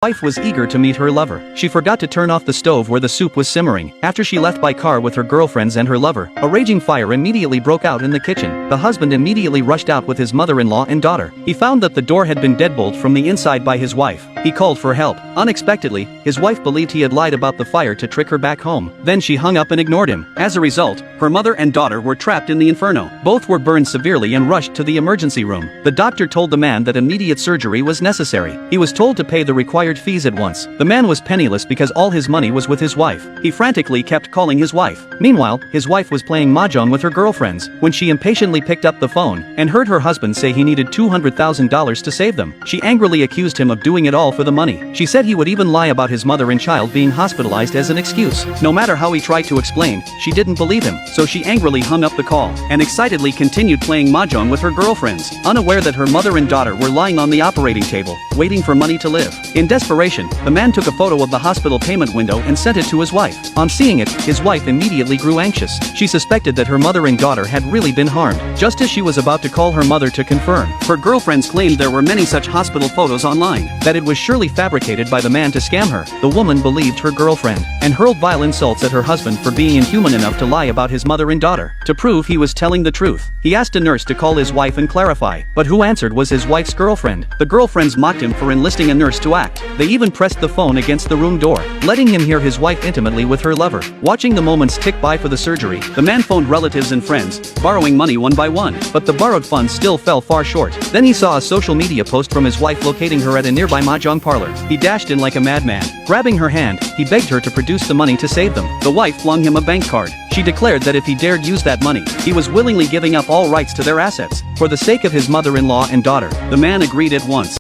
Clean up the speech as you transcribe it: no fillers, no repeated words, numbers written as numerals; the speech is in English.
Wife was eager to meet her lover. She forgot to turn off the stove where the soup was simmering. After she left by car with her girlfriends and her lover, a raging fire immediately broke out in the kitchen. The husband immediately rushed out with his mother-in-law and daughter. He found that the door had been deadbolted from the inside by his wife. He called for help. Unexpectedly, his wife believed he had lied about the fire to trick her back home. Then she hung up and ignored him. As a result, her mother and daughter were trapped in the inferno. Both were burned severely and rushed to the emergency room. The doctor told the man that immediate surgery was necessary. He was told to pay the required fees at once. The man was penniless because all his money was with his wife. He frantically kept calling his wife. Meanwhile, his wife was playing mahjong with her girlfriends when she impatiently picked up the phone and heard her husband say he needed $200,000 to save them. She angrily accused him of doing it all for the money. She said he would even lie about his mother and child being hospitalized as an excuse. No matter how he tried to explain, she didn't believe him, so she angrily hung up the call and excitedly continued playing mahjong with her girlfriends, unaware that her mother and daughter were lying on the operating table, waiting for money to live. In desperation, the man took a photo of the hospital payment window and sent it to his wife. On seeing it, his wife immediately grew anxious. She suspected that her mother and daughter had really been harmed. Just as she was about to call her mother to confirm, her girlfriends claimed there were many such hospital photos online, that it was surely fabricated by the man to scam her. The woman believed her girlfriend and hurled vile insults at her husband for being inhuman enough to lie about his mother and daughter. To prove he was telling the truth, he asked a nurse to call his wife and clarify, but who answered was his wife's girlfriend. The girlfriends mocked him for enlisting a nurse to act. They even pressed the phone against the room door, letting him hear his wife intimately with her lover. Watching the moments tick by for the surgery, the man phoned relatives and friends, borrowing money one by one, but the borrowed funds still fell far short. Then he saw a social media post from his wife locating her at a nearby mahjong parlor. He dashed in like a madman. Grabbing her hand, he begged her to produce the money to save them. The wife flung him a bank card. She declared that if he dared use that money, he was willingly giving up all rights to their assets. For the sake of his mother-in-law and daughter, the man agreed at once.